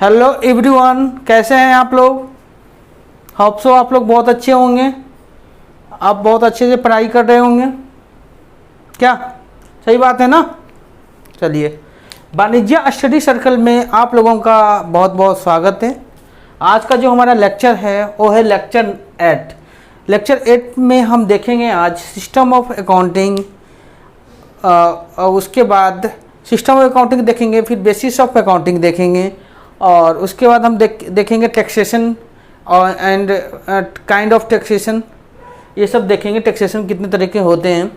Hello everyone, कैसे हैं आप लोग। होप सो आप लोग बहुत अच्छे होंगे। आप बहुत अच्छे से पढ़ाई कर रहे होंगे, क्या सही बात है ना। चलिए, वाणिज्य स्टडी सर्कल में आप लोगों का बहुत बहुत स्वागत है। आज का जो हमारा लेक्चर है वो है लेक्चर 8। लेक्चर 8 में हम देखेंगे आज सिस्टम ऑफ अकाउंटिंग, उसके बाद सिस्टम ऑफ अकाउंटिंग देखेंगे, फिर बेसिस ऑफ अकाउंटिंग देखेंगे, और उसके बाद हम देखेंगे टैक्सेशन और एंड काइंड ऑफ टैक्सेशन। ये सब देखेंगे, टैक्सेशन कितने तरह के होते हैं।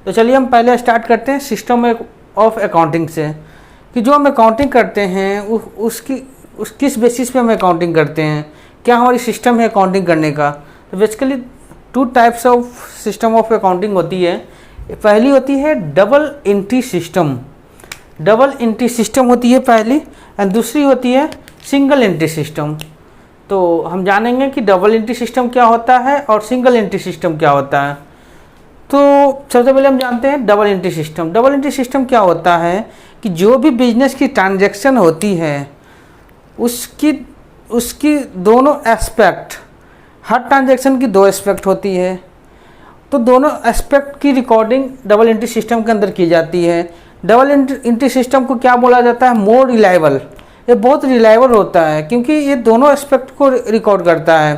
तो चलिए हम पहले स्टार्ट करते हैं सिस्टम ऑफ अकाउंटिंग से, कि जो हम अकाउंटिंग करते हैं उस किस बेसिस पे हम अकाउंटिंग करते हैं, क्या हमारी सिस्टम है अकाउंटिंग करने का। तो basically 2 types of system of accounting होती है। पहली होती है double entry system, double entry system होती है पहली, एंड दूसरी होती है सिंगल एंट्री सिस्टम। तो हम जानेंगे कि डबल एंट्री सिस्टम क्या होता है और सिंगल एंट्री सिस्टम क्या होता है। तो सबसे पहले हम जानते हैं double entry system. Double entry system क्या होता है कि जो भी बिजनेस की ट्रांजैक्शन होती है उसकी दोनों एस्पेक्ट, हर ट्रांजैक्शन की 2 एस्पेक्ट होती है, तो दोनों एस्पेक्ट की रिकॉर्डिंग डबल एंट्री सिस्टम के अंदर की जाती है। डबल एंट्री सिस्टम को क्या बोला जाता है, मोर रिलायबल। ये बहुत रिलायबल होता है क्योंकि ये दोनों एस्पेक्ट को रिकॉर्ड करता है।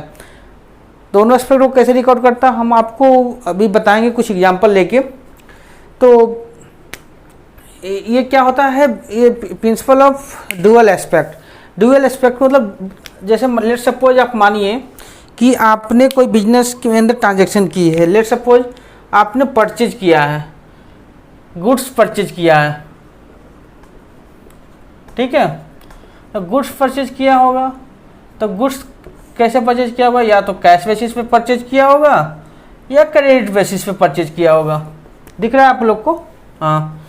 दोनों एस्पेक्ट को कैसे रिकॉर्ड करता है हम आपको अभी बताएंगे कुछ एग्जांपल लेके। तो ये क्या होता है, ये principle of dual aspect. Dual aspect मतलब जैसे लेट सपोज आप मानिए कि आपने कोई बिजनेस के अंदर ट्रांजैक्शन की है। लेट सपोज आपने परचेज किया है, गुड्स परचेज किया है, ठीक है। तो गुड्स परचेज किया होगा, तो गुड्स कैसे परचेज किया होगा, या तो कैश बेसिस पे परचेज किया होगा या क्रेडिट बेसिस पे परचेज किया होगा। दिख रहा है आप लोग को, हाँ।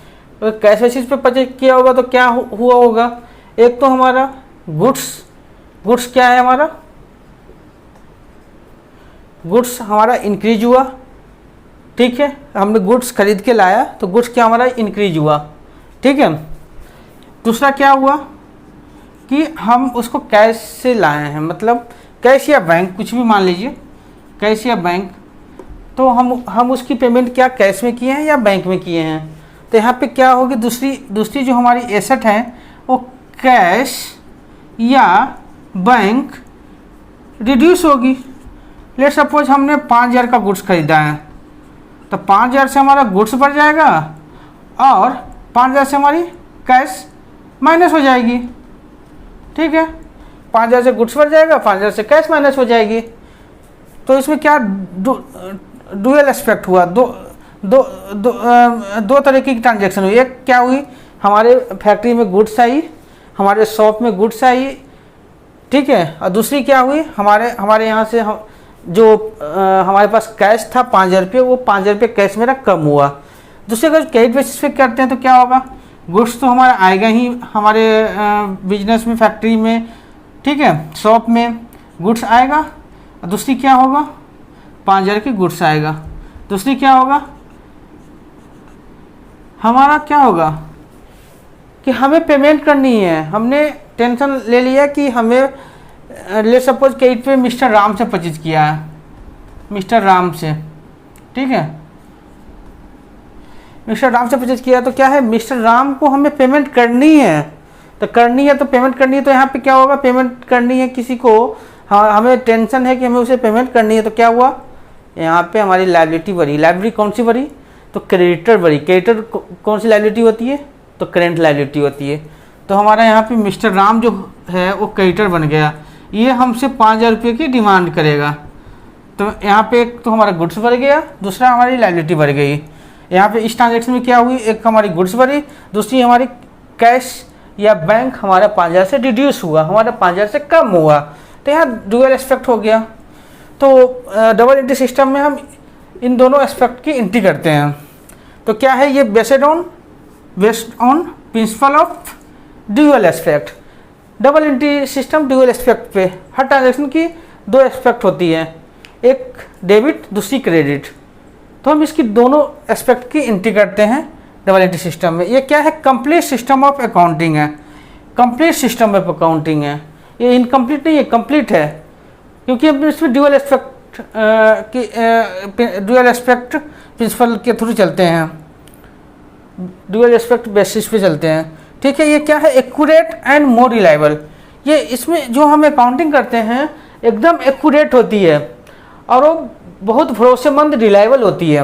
तो कैश बेसिस पे परचेज किया होगा तो क्या हुआ होगा, एक तो हमारा गुड्स क्या है, हमारा गुड्स हमारा इंक्रीज हुआ, ठीक है। हमने गुड्स खरीद के लाया तो गुड्स क्या हमारा इंक्रीज हुआ, ठीक है। दूसरा क्या हुआ कि हम उसको कैश से लाए हैं, मतलब कैश या बैंक, कुछ भी मान लीजिए, कैश या बैंक। तो हम उसकी पेमेंट क्या कैश में किए हैं या बैंक में किए हैं। तो यहाँ पे क्या होगी, दूसरी जो हमारी एसेट है वो कैश या बैंक रिड्यूस होगी। लेट सपोज हमने 5000 का गुड्स खरीदा है, तो 5000 से हमारा गुड्स बढ़ जाएगा और 5000 से हमारी कैश माइनस हो जाएगी, ठीक है। 5000 से गुड्स बढ़ जाएगा, 5000 से कैश माइनस हो जाएगी। तो इसमें क्या डुअल एस्पेक्ट हुआ, दो तरह की ट्रांजैक्शन हुई। एक क्या हुई, हमारे फैक्ट्री में गुड्स आई, हमारे शॉप में गुड्स आई, ठीक है। और दूसरी क्या हुई, हमारे यहाँ से जो हमारे पास कैश था 5000 रुपये, वो 5000 रुपये कैश मेरा कम हुआ। दूसरे अगर क्रेडिट बेसिस पे करते हैं तो क्या होगा, गुड्स तो हमारा आएगा ही हमारे बिजनेस में, फैक्ट्री में, ठीक है, शॉप में गुड्स आएगा। और दूसरी क्या होगा, 5000 की गुड्स आएगा। दूसरी क्या होगा, हमारा क्या होगा कि हमें पेमेंट करनी है। हमने टेंशन ले लिया कि हमें ले सपोज क्रेडिट पे मिस्टर राम से परचेज किया है, मिस्टर राम से, ठीक है। मिस्टर राम से परचेज किया तो क्या है, मिस्टर राम को हमें पेमेंट करनी है। तो पेमेंट करनी है, तो यहाँ पे क्या होगा, पेमेंट करनी है किसी को, हमें टेंशन है कि हमें उसे पेमेंट करनी है। तो क्या हुआ, यहाँ पे हमारी लायबिलिटी बढ़ी। लायबिलिटी कौन सी बढ़ी, तो क्रेडिटर बढ़ी। क्रेडिटर कौन सी लायबिलिटी होती है, तो करेंट लायबिलिटी होती है। तो हमारा यहाँ पे मिस्टर राम जो है वो क्रेडिटर बन गया। ये हमसे 5000 रुपये की डिमांड करेगा। तो यहाँ पे एक तो हमारा गुड्स बढ़ गया, दूसरा हमारी लायबिलिटी बढ़ गई। यहाँ पे इस ट्रांजेक्शन में क्या हुई, एक हमारी गुड्स बढ़ी, दूसरी हमारी कैश या बैंक हमारा 5000 से रिड्यूस हुआ, हमारा 5000 से कम हुआ। तो यहाँ डुअल एस्पेक्ट हो गया। तो डबल एंट्री सिस्टम में हम इन दोनों एस्पेक्ट की एंट्री करते हैं। तो क्या है, ये based on principle of dual aspect. Double entry system dual aspect पे, हर ट्रांजैक्शन की 2 एस्पेक्ट होती है, एक डेबिट दूसरी क्रेडिट। तो हम इसकी दोनों एस्पेक्ट की एंट्री करते हैं डबल एंट्री सिस्टम में। ये क्या है, कंप्लीट सिस्टम ऑफ अकाउंटिंग है। कंप्लीट सिस्टम ऑफ अकाउंटिंग है, ये इनकम्प्लीट नहीं है, कंप्लीट है, क्योंकि हम इसमें ड्यूअल एस्पेक्ट प्रिंसिपल के थ्रू चलते हैं, ड्यूअल एस्पेक्ट बेसिस पे चलते हैं। ठीक है, ये क्या है, एक्यूरेट एंड मोर रिलायबल। ये इसमें जो हम अकाउंटिंग करते हैं एकदम एक्यूरेट होती है और वो बहुत भरोसेमंद रिलायबल होती है।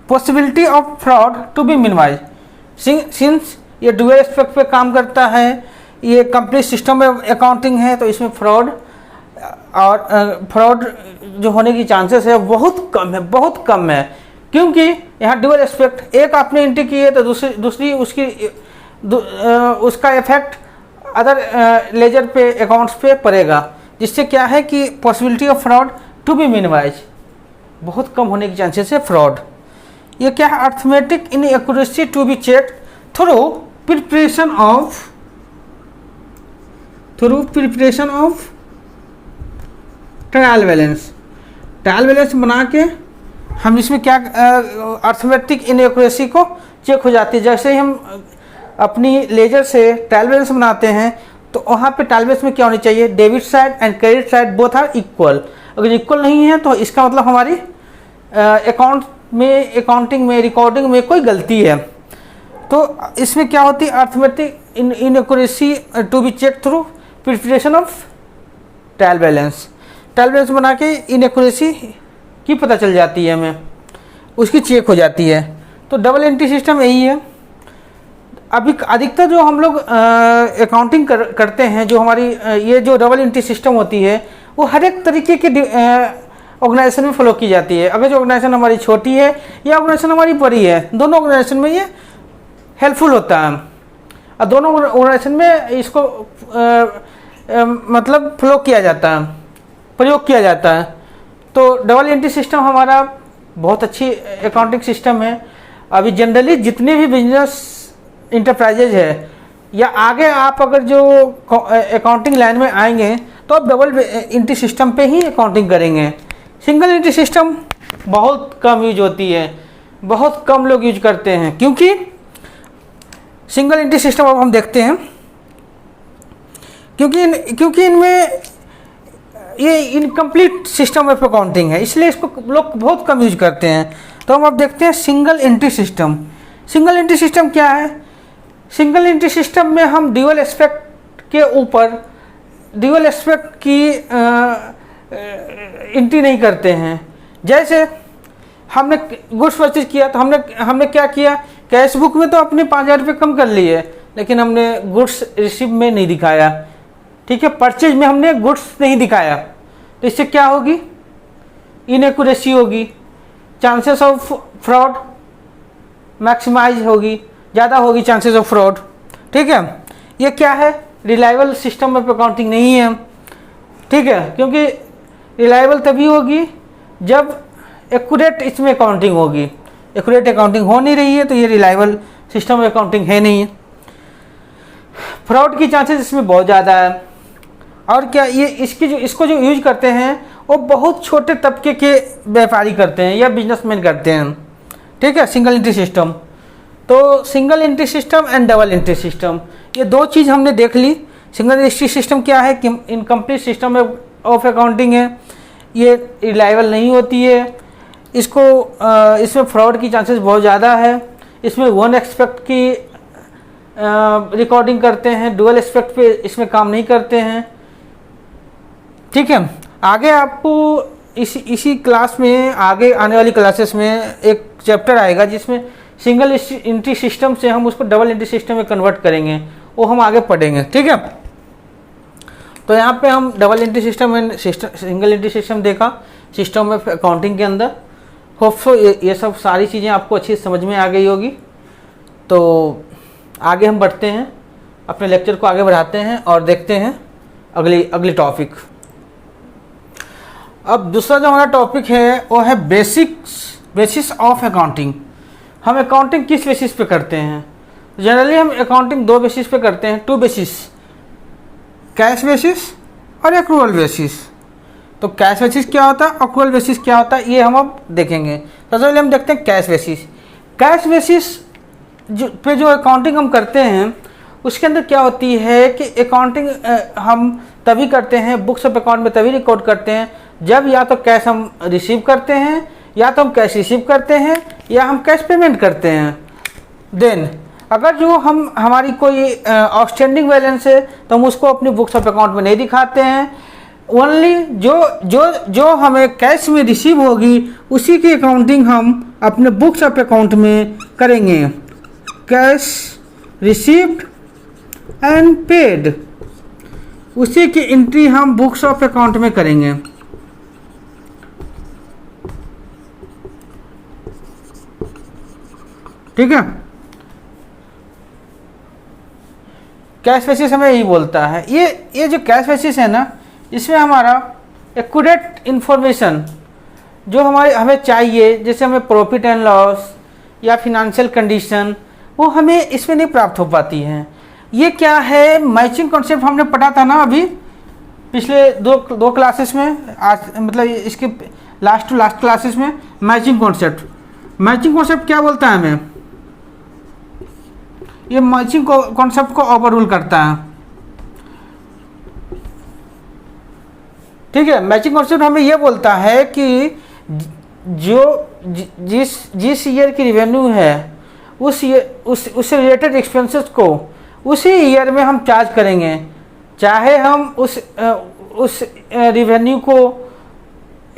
Possibility of fraud to be minimise, since ये ड्यूअल एस्पेक्ट पे काम करता है, ये कंप्लीट सिस्टम में अकाउंटिंग है, तो इसमें फ्रॉड जो होने की चांसेस है बहुत कम है, बहुत कम है, क्योंकि यहाँ ड्यूअल एस्पेक्ट एक आपने एंट्री की है तो दूसरी उसका इफेक्ट अदर लेजर पे अकाउंट्स पे पड़ेगा, जिससे क्या है कि possibility of fraud to be minimise, बहुत कम होने की चांसेस है फ्रॉड। ये क्या है, arithmetic inaccuracy to be check through preparation of trial balance बना के हम इसमें क्या अर्थमेटिक इनएक्यूरेसी को चेक हो जाती है। जैसे ही हम अपनी लेजर से ट्रायल बैलेंस बनाते हैं तो वहाँ पे ट्रायल बैलेंस में क्या होनी चाहिए, debit side and credit side both are equal. अगर इक्वल नहीं है तो इसका मतलब हमारी अकाउंटिंग में रिकॉर्डिंग में कोई गलती है। तो इसमें क्या होती है, arithmetic inaccuracy to be check through preparation of trial balance बना के इनएक्यूरेसी की पता चल जाती है, हमें उसकी चेक हो जाती है। तो डबल एंट्री सिस्टम यही है। अभी अधिकतर जो हम लोग अकाउंटिंग करते हैं, जो हमारी ये जो डबल एंट्री सिस्टम होती है वो हर एक तरीके के ऑर्गेनाइजेशन में फॉलो की जाती है। अगर जो ऑर्गेनाइजेशन हमारी छोटी है या ऑर्गेनाइजेशन हमारी बड़ी है, दोनों ऑर्गेनाइजेशन में ये हेल्पफुल होता है और दोनों ऑर्गेनाइजेशन में इसको मतलब फॉलो किया जाता है, प्रयोग किया जाता है। तो डबल एंट्री सिस्टम हमारा बहुत अच्छी अकाउंटिंग सिस्टम है। अभी जनरली जितने भी बिजनेस इंटरप्राइजेज है या आगे आप अगर जो अकाउंटिंग लाइन में आएंगे तो आप डबल एंट्री सिस्टम पे ही अकाउंटिंग करेंगे। सिंगल एंट्री सिस्टम बहुत कम यूज होती है, बहुत कम लोग यूज करते हैं, क्योंकि सिंगल एंट्री सिस्टम अब हम देखते हैं क्योंकि इनमें ये इनकम्प्लीट सिस्टम ऑफ अकाउंटिंग है, इसलिए इसको लोग बहुत कम यूज करते हैं। तो हम अब देखते हैं single entry system. Single entry system क्या है? सिंगल एंट्री सिस्टम में हम ड्यूअल एस्पेक्ट के ऊपर ड्यूअल एस्पेक्ट की एंट्री नहीं करते हैं। जैसे हमने गुड्स परचेज किया तो हमने क्या किया, कैश बुक में तो अपने 5,000 रुपये कम कर लिए, लेकिन हमने गुड्स रिसीव में नहीं दिखाया। ठीक है, परचेज में हमने गुड्स नहीं दिखाया, तो इससे क्या होगी, इनएक्यूरेसी होगी, चांसेस ऑफ फ्रॉड मैक्सिमाइज होगी, ज़्यादा होगी चांसेस ऑफ फ्रॉड। ठीक है, ये क्या है, रिलायबल सिस्टम ऑफ अकाउंटिंग नहीं है। ठीक है, क्योंकि रिलायबल तभी होगी जब एक्यूरेट इसमें अकाउंटिंग होगी। एक्यूरेट अकाउंटिंग हो नहीं रही है तो ये रिलायबल सिस्टम ऑफ अकाउंटिंग है नहीं है। फ्रॉड की चांसेस इसमें बहुत ज़्यादा है। और क्या, ये इसको जो यूज करते हैं वो बहुत छोटे तबके के व्यापारी करते हैं या बिजनेसमैन करते हैं। ठीक है, सिंगल एंट्री सिस्टम। तो single entry system and double entry system, ये दो चीज़ हमने देख ली। सिंगल एंट्री सिस्टम क्या है कि इनकम्प्लीट सिस्टम ऑफ अकाउंटिंग है, ये रिलायबल नहीं होती है, इसमें फ्रॉड की चांसेस बहुत ज़्यादा है। इसमें वन एक्सपेक्ट की रिकॉर्डिंग करते हैं, डुअल एक्सपेक्ट पे इसमें काम नहीं करते हैं। ठीक है, आगे आपको इसी क्लास में, आगे आने वाली क्लासेस में एक चैप्टर आएगा जिसमें सिंगल एंट्री सिस्टम से हम उसको डबल एंट्री सिस्टम में कन्वर्ट करेंगे, वो हम आगे पढ़ेंगे। ठीक है, तो यहाँ पे हम double entry system and single entry system देखा सिस्टम ऑफ अकाउंटिंग के अंदर। होप सो ये सब सारी चीज़ें आपको अच्छी समझ में आ गई होगी। तो आगे हम बढ़ते हैं, अपने लेक्चर को आगे बढ़ाते हैं और देखते हैं अगली टॉपिक। अब दूसरा जो हमारा टॉपिक है वो है बेसिस ऑफ अकाउंटिंग। हम अकाउंटिंग किस बेसिस पे करते हैं? जनरली हम अकाउंटिंग दो बेसिस पे करते हैं, टू बेसिस, कैश बेसिस और एक्रूअल बेसिस। तो कैश बेसिस क्या होता है, एक्रूअल बेसिस क्या होता है, ये हम अब देखेंगे। सबसे पहले हम देखते हैं कैश बेसिस। कैश बेसिस पे जो अकाउंटिंग हम करते हैं उसके अंदर क्या होती है कि अकाउंटिंग हम तभी करते हैं, बुक्स ऑफ अकाउंट में तभी रिकॉर्ड करते हैं जब या तो कैश हम रिसीव करते हैं, या तो हम कैश रिसीव करते हैं, या हम कैश पेमेंट करते हैं। देन अगर जो हमारी कोई आउटस्टैंडिंग बैलेंस है तो हम उसको अपनी बुक्स ऑफ अकाउंट में नहीं दिखाते हैं। ओनली जो जो जो हमें कैश में रिसीव होगी उसी की अकाउंटिंग हम अपने बुक्स ऑफ अकाउंट में करेंगे। कैश रिसीव्ड एंड पेड, उसी की एंट्री हम बुक्स ऑफ अकाउंट में करेंगे। ठीक है, कैश बेसिस हमें यही बोलता है। ये जो कैश बेसिस है ना, इसमें हमारा एक्यूरेट इन्फॉर्मेशन जो हमें चाहिए, जैसे हमें प्रॉफिट एंड लॉस या फिनेंशियल कंडीशन, वो हमें इसमें नहीं प्राप्त हो पाती है। ये क्या है, मैचिंग कॉन्सेप्ट हमने पढ़ा था ना अभी पिछले दो क्लासेस में, आज मतलब इसके लास्ट टू लास्ट क्लासेस में। मैचिंग कॉन्सेप्ट क्या बोलता है हमें, ये मैचिंग कॉन्सेप्ट को ओवररूल करता है। ठीक है, मैचिंग कॉन्सेप्ट हमें ये बोलता है कि जिस ईयर की रिवेन्यू है उससे रिलेटेड एक्सपेंसेस को उसी ईयर में हम चार्ज करेंगे, चाहे हम उस रिवेन्यू को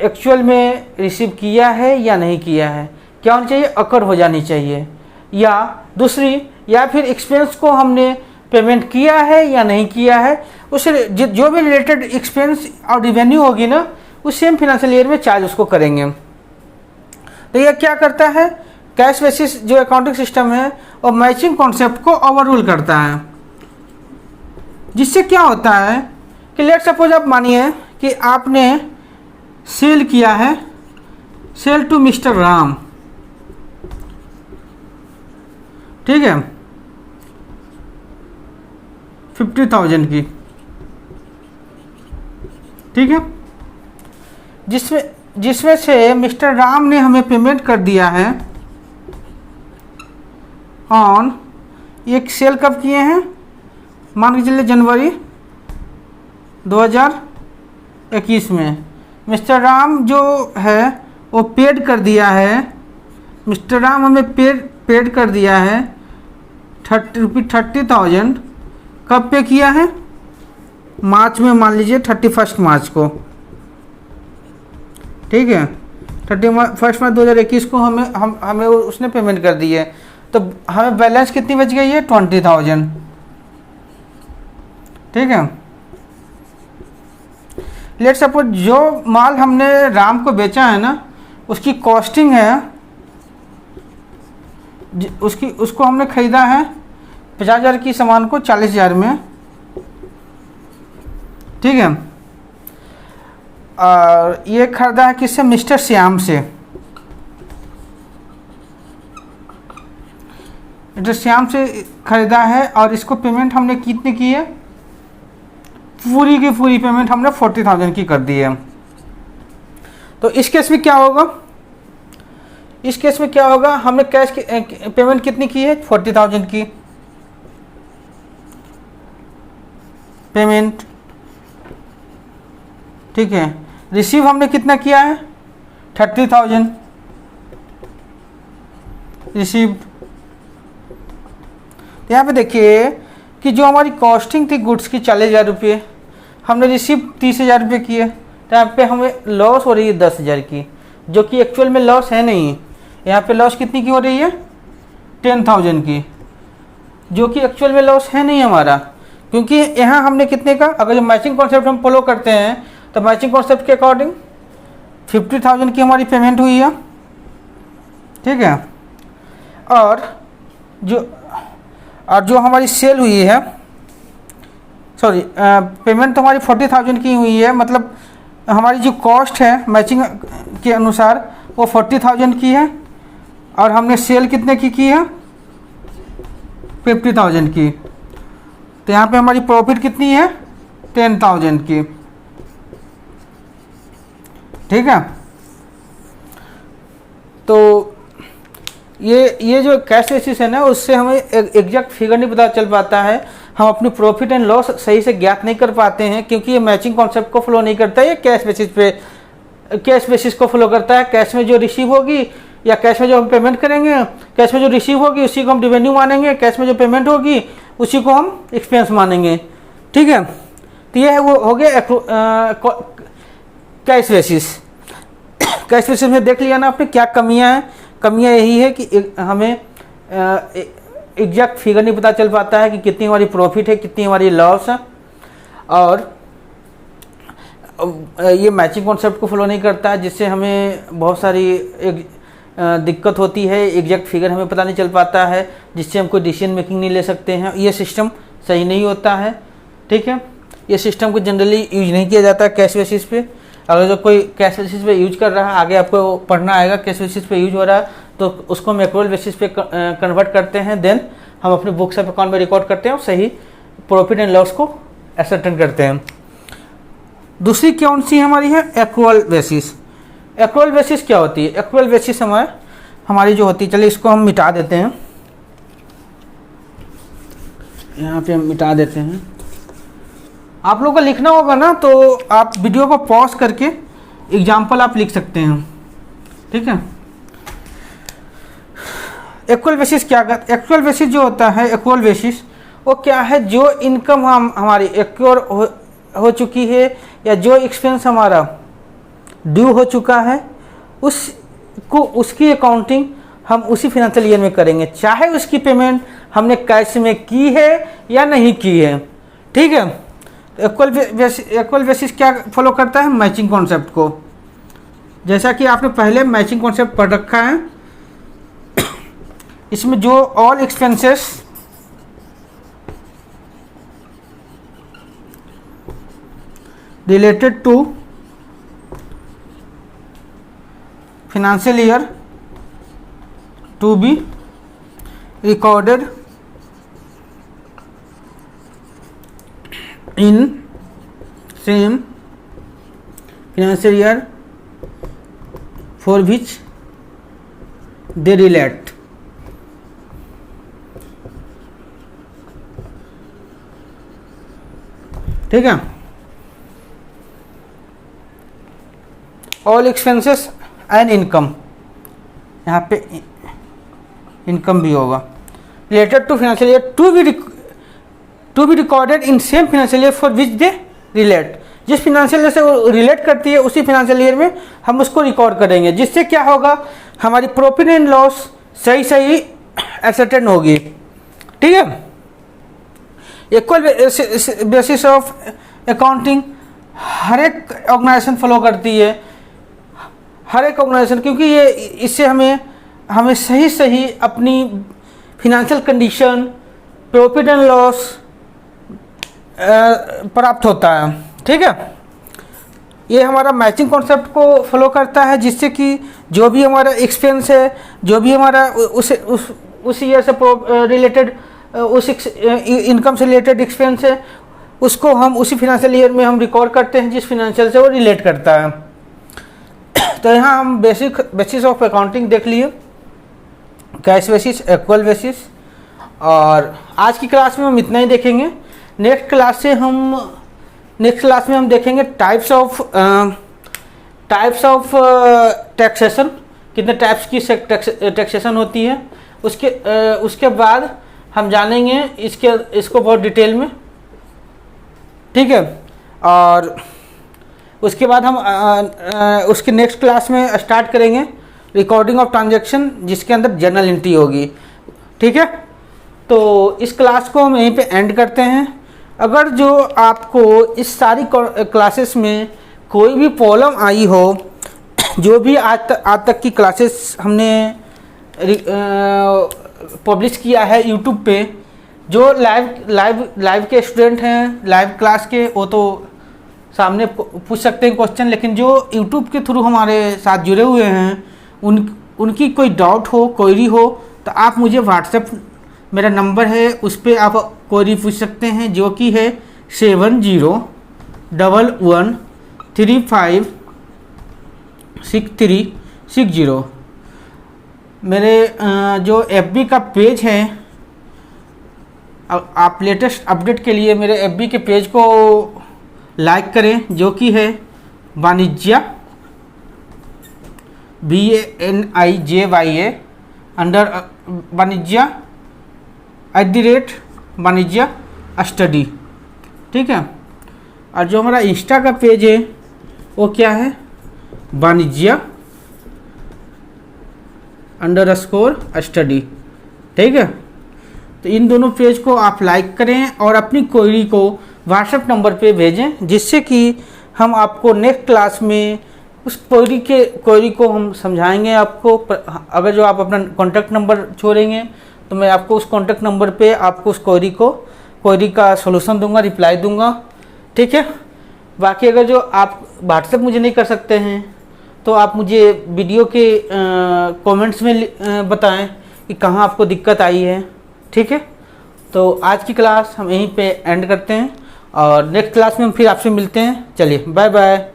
एक्चुअल में रिसीव किया है या नहीं किया है। क्या होनी चाहिए, अकर हो जानी चाहिए, या दूसरी, या फिर एक्सपेंस को हमने पेमेंट किया है या नहीं किया है, उससे जो भी रिलेटेड एक्सपेंस और रिवेन्यू होगी ना, उस सेम फिनेंशियल ईयर में चार्ज उसको करेंगे। तो यह क्या करता है, कैश बेसिस जो अकाउंटिंग सिस्टम है और मैचिंग कॉन्सेप्ट को ओवररूल करता है। जिससे क्या होता है कि लेट सपोज आप मानिए कि आपने सेल किया है, सेल टू मिस्टर राम, ठीक है, 50,000 की, ठीक है, जिसमें से मिस्टर राम ने हमें पेमेंट कर दिया है ऑन, एक सेल कब किए हैं, मान के चलिए जनवरी 2021 में। मिस्टर राम जो है वो पेड कर दिया है, मिस्टर राम हमें पेड कर दिया है 30,000। कब पे किया है, मार्च में, मान लीजिए 31 मार्च को, ठीक है, 31 मार्च 2021 को हमें उसने पेमेंट कर दी है। तो हमें बैलेंस कितनी बच गई है, 20,000, ठीक है। लेट सपोज जो माल हमने राम को बेचा है ना, उसकी कॉस्टिंग है, उसको हमने खरीदा है 50,000 की सामान को 40,000 में, ठीक है। और ये खरीदा है किससे, मिस्टर श्याम से। मिस्टर श्याम से खरीदा है और इसको पेमेंट हमने कितनी की है, पूरी की पूरी पेमेंट हमने 40,000 की कर दी है। तो इस केस में क्या होगा, इस केस में क्या होगा, हमने कैश की पेमेंट कितनी की है, 40,000 की पेमेंट, ठीक है। रिसीव हमने कितना किया है, 30,000 रिसीव्ड। तो यहाँ पे देखिए कि जो हमारी कॉस्टिंग थी गुड्स की 40,000 रुपये, हमने रिसीव 30,000 रुपये किए, तो यहाँ पे हमें लॉस हो रही है 10,000 की, जो कि एक्चुअल में लॉस है नहीं। यहाँ पे लॉस कितनी की हो रही है, 10,000 की, जो कि एक्चुअल में लॉस है नहीं हमारा, क्योंकि यहाँ हमने कितने का, अगर जो मैचिंग कॉन्सेप्ट हम फॉलो करते हैं तो मैचिंग कॉन्सेप्ट के अकॉर्डिंग 50,000 की हमारी पेमेंट हुई है, ठीक है। और जो हमारी सेल हुई है, सॉरी पेमेंट तो हमारी 40,000 की हुई है, मतलब हमारी जो कॉस्ट है मैचिंग के अनुसार वो 40,000 की है, और हमने सेल कितने की है, 50,000 की। तो यहाँ पे हमारी प्रॉफिट कितनी है, 10,000 की, ठीक है। तो ये जो कैश बेसिस है ना, उससे हमें एग्जैक्ट फिगर नहीं पता चल पाता है, हम अपनी प्रॉफिट एंड लॉस सही से ज्ञात नहीं कर पाते हैं, क्योंकि ये मैचिंग कॉन्सेप्ट को फॉलो नहीं करता है। ये कैश बेसिस को फॉलो करता है। कैश में जो रिसीव होगी या कैश में जो हम पेमेंट करेंगे, कैश में जो रिसीव होगी उसी को हम रेवेन्यू मानेंगे, कैश में जो पेमेंट होगी उसी को हम एक्सपेंस मानेंगे। ठीक है, तो ये है वो हो गया कैश बेसिस। कैश बेसिस में देख लिया ना आपने क्या कमियां हैं। कमियां यही है कि हमें एग्जैक्ट फिगर नहीं पता चल पाता है कि कितनी हमारी प्रॉफिट है, कितनी हमारी लॉस है, और ये मैचिंग कॉन्सेप्ट को फॉलो नहीं करता है, जिससे हमें बहुत सारी दिक्कत होती है। एग्जैक्ट फिगर हमें पता नहीं चल पाता है, जिससे हम कोई डिसीजन मेकिंग नहीं ले सकते हैं। ये सिस्टम सही नहीं होता है। ठीक है, ये सिस्टम को जनरली यूज नहीं किया जाता कैश बेसिस पे। अगर जो कोई कैश बेसिस पे यूज कर रहा है, आगे आपको पढ़ना आएगा कैश बेसिस पे यूज हो रहा है, तो उसको हम एक्रूअल बेसिस पे कन्वर्ट करते हैं, देन हम अपने बुक्स ऑफ अकाउंट में रिकॉर्ड करते हैं और सही प्रॉफिट एंड लॉस को एसर्टेन करते हैं। दूसरी कौन सी हमारी है? Accrual basis. एक्रूअल बेसिस क्या होती है? एक्रूअल बेसिस हमारी जो होती है, चलिए इसको हम मिटा देते हैं, यहाँ पे हम मिटा देते हैं। आप लोगों को लिखना होगा ना, तो आप वीडियो को पॉज करके एग्जाम्पल आप लिख सकते हैं। ठीक है, एक्रूअल बेसिस क्या करता है? एक्रूअल बेसिस जो होता है, एक्रूअल बेसिस वो क्या है? जो इनकम हमारी एक्रूअल हो चुकी है या जो एक्सपेंस हमारा ड्यू हो चुका है, उसकी अकाउंटिंग हम उसी फाइनेंशियल ईयर में करेंगे, चाहे उसकी पेमेंट हमने कैश में की है या नहीं की है। ठीक है, एक्रूअल बेसिस क्या फॉलो करता है? मैचिंग कॉन्सेप्ट को। जैसा कि आपने पहले मैचिंग कॉन्सेप्ट पढ़ रखा है, इसमें जो all expenses related to financial year to be recorded in same financial year for which they relate। ठीक है, ऑल एक्सपेंसेस एंड इनकम, यहाँ पे इनकम भी होगा, related to financial year to be recorded in same financial year for which they relate. जिस financial year से वो relate करती है उसी फाइनेंशियल ईयर में हम उसको रिकॉर्ड करेंगे, जिससे क्या होगा? हमारी प्रॉफिट एंड लॉस सही एसर्टेन होगी। ठीक है, इक्वल बेसिस ऑफ अकाउंटिंग हर एक ऑर्गेनाइजेशन फॉलो करती है, हर एक ऑर्गेनाइजेशन, क्योंकि ये इससे हमें सही अपनी financial condition, profit and loss प्राप्त होता है। ठीक है, ये हमारा मैचिंग कॉन्सेप्ट को फॉलो करता है, जिससे कि जो भी हमारा एक्सपेंस है, जो भी हमारा उस ईयर से रिलेटेड, उस इनकम से रिलेटेड एक्सपेंस है, उसको हम उसी फाइनेंशियल ईयर में हम रिकॉर्ड करते हैं जिस फाइनेंशियल से वो रिलेट करता है। तो यहाँ हम बेसिस ऑफ अकाउंटिंग देख लिए, कैश बेसिस, एक्रूअल बेसिस, और आज की क्लास में हम इतना ही देखेंगे। नेक्स्ट क्लास में हम देखेंगे टाइप्स ऑफ टैक्सेशन, कितने टाइप्स की टैक्सेशन होती है। उसके बाद हम जानेंगे इसको बहुत डिटेल में। ठीक है, और उसके बाद हम उसके नेक्स्ट क्लास में स्टार्ट करेंगे रिकॉर्डिंग ऑफ ट्रांजैक्शन, जिसके अंदर जर्नल एंट्री होगी। ठीक है, तो इस क्लास को हम यहीं पे एंड करते हैं। अगर जो आपको इस सारी क्लासेस में कोई भी प्रॉब्लम आई हो, जो भी आज तक की क्लासेस हमने पब्लिश किया है यूट्यूब पे, जो लाइव के स्टूडेंट हैं, लाइव क्लास के, वो तो सामने पूछ सकते हैं क्वेश्चन, लेकिन जो यूट्यूब के थ्रू हमारे साथ जुड़े हुए हैं, उनकी कोई डाउट हो, क्वेरी हो, तो आप मुझे व्हाट्सएप, मेरा नंबर है, उस पर आप क्वेरी पूछ सकते हैं, जो कि है 7011356360। मेरे जो FB का पेज है, आप लेटेस्ट अपडेट के लिए मेरे FB के पेज को लाइक करें, जो कि है वाणिज्य BANIJYA अंडर वाणिज्य @वाणिज्य स्टडी, ठीक है। और जो हमारा इंस्टा का पेज है वो क्या है, वाणिज्य _स्टडी, ठीक है। तो इन दोनों पेज को आप लाइक करें और अपनी क्वेरी को व्हाट्सएप नंबर पे भेजें, जिससे कि हम आपको नेक्स्ट क्लास में उस क्वेरी को हम समझाएंगे आपको। अगर जो आप अपना कॉन्टैक्ट नंबर छोड़ेंगे तो मैं आपको उस कॉन्टैक्ट नंबर पे आपको उस क्वेरी का सॉल्यूशन दूंगा, रिप्लाई दूंगा, ठीक है। बाकी अगर जो आप व्हाट्सएप मुझे नहीं कर सकते हैं तो आप मुझे वीडियो के कमेंट्स में बताएं कि कहाँ आपको दिक्कत आई है, ठीक है। तो आज की क्लास हम यहीं पे एंड करते हैं और नेक्स्ट क्लास में हम फिर आपसे मिलते हैं। चलिए, बाय बाय।